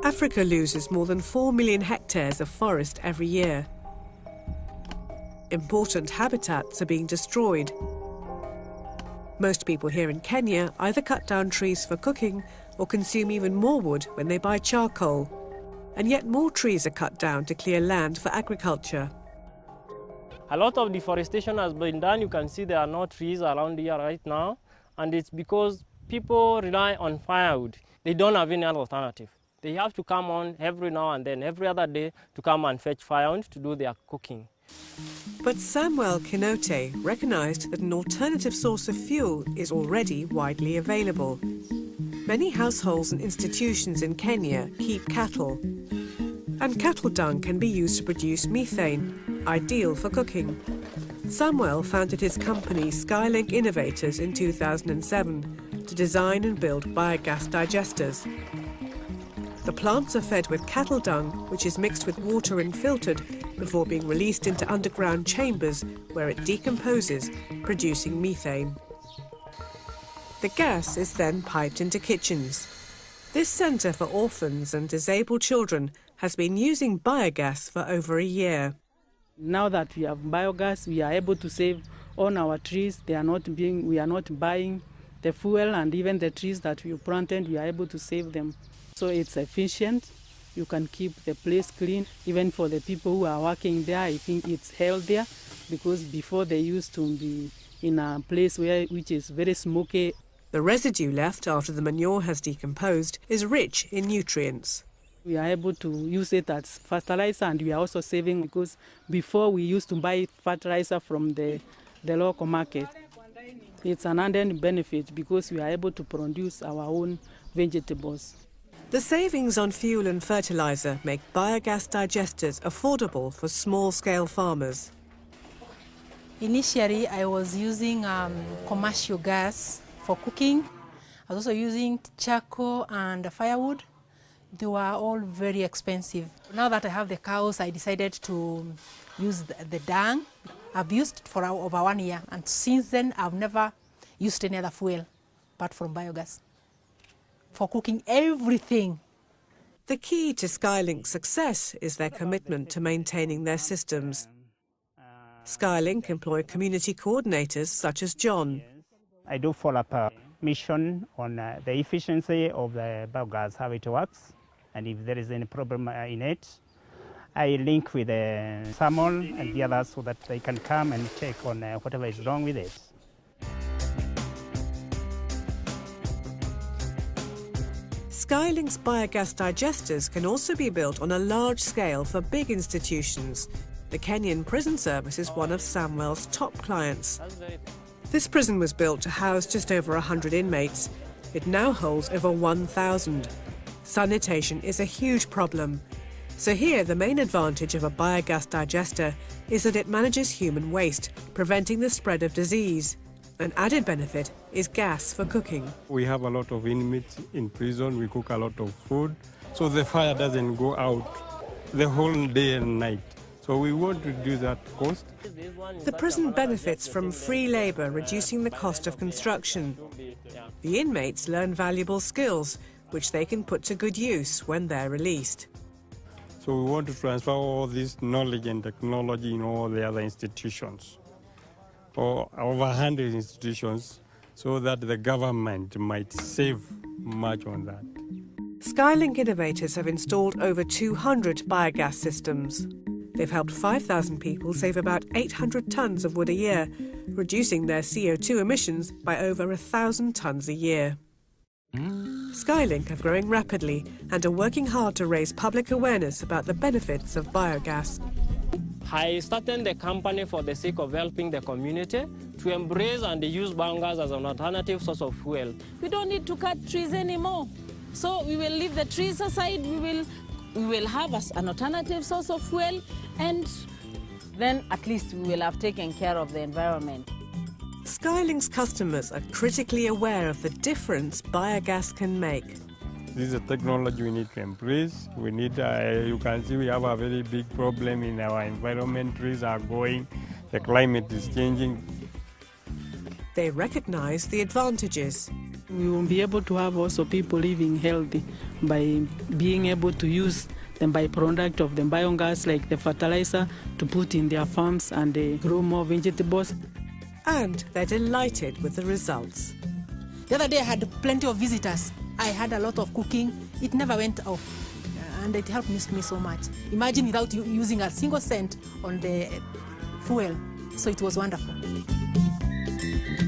Africa loses more than 4 million hectares of forest every year. Important habitats are being destroyed. Most people here in Kenya either cut down trees for cooking or consume even more wood when they buy charcoal. And yet more trees are cut down to clear land for agriculture. A lot of deforestation has been done. You can see there are no trees around here right now. And it's because people rely on firewood. They don't have any other alternative. They have to come on every now and then, every other day, to come and fetch firewood to do their cooking. But Samuel Kinote recognized that an alternative source of fuel is already widely available. Many households and institutions in Kenya keep cattle. And cattle dung can be used to produce methane, ideal for cooking. Samuel founded his company SkyLink Innovators in 2007 to design and build biogas digesters. The plants are fed with cattle dung, which is mixed with water and filtered before being released into underground chambers where it decomposes, producing methane. The gas is then piped into kitchens. This centre for orphans and disabled children has been using biogas for over a year. Now that we have biogas, we are able to save on our trees. We are not buying the fuel, and even the trees that we planted, we are able to save them. So it's efficient. You can keep the place clean. Even for the people who are working there, I think it's healthier, because before they used to be in a place which is very smoky. The residue left after the manure has decomposed is rich in nutrients. We are able to use it as fertilizer, and we are also saving, because before we used to buy fertilizer from the local market. It's an added benefit because we are able to produce our own vegetables. The savings on fuel and fertilizer make biogas digesters affordable for small-scale farmers. Initially, I was using commercial gas for cooking. I was also using charcoal and firewood. They were all very expensive. Now that I have the cows, I decided to use the dung. I've used it for over 1 year, and since then I've never used any other fuel apart from biogas for cooking everything. The key to SkyLink's success is their commitment to maintaining their systems. SkyLink employ community coordinators such as John. I do follow up a mission on the efficiency of the biogas, how it works, and if there is any problem in it. I link with Samuel and the others so that they can come and check on whatever is wrong with it. SkyLink's biogas digesters can also be built on a large scale for big institutions. The Kenyan Prison Service is one of Samuel's top clients. This prison was built to house just over 100 inmates. It now holds over 1,000. Sanitation is a huge problem. So here, the main advantage of a biogas digester is that it manages human waste, preventing the spread of disease. An added benefit is gas for cooking. We have a lot of inmates in prison. We cook a lot of food, so the fire doesn't go out the whole day and night. So we want to reduce that cost. The prison benefits from free labour, reducing the cost of construction. The inmates learn valuable skills, which they can put to good use when they're released. So we want to transfer all this knowledge and technology in all the other institutions, or over 100 institutions, so that the government might save much on that. SkyLink Innovators have installed over 200 biogas systems. They've helped 5,000 people save about 800 tonnes of wood a year, reducing their CO2 emissions by over 1,000 tonnes a year. SkyLink are growing rapidly and are working hard to raise public awareness about the benefits of biogas. I started the company for the sake of helping the community to embrace and use biogas as an alternative source of fuel. We don't need to cut trees anymore. So we will leave the trees aside. We will have an alternative source of fuel, and then at least we will have taken care of the environment. SkyLink's customers are critically aware of the difference biogas can make. This is a technology we need to embrace. We need, you can see we have a very big problem in our environment. Trees are going, the climate is changing. They recognise the advantages. We will be able to have also people living healthy by being able to use the byproduct of the biogas, like the fertilizer, to put in their farms and grow more vegetables. And they're delighted with the results. The other day I had plenty of visitors. I had a lot of cooking. It never went off, and it helped me so much. Imagine without using a single cent on the fuel. So it was wonderful.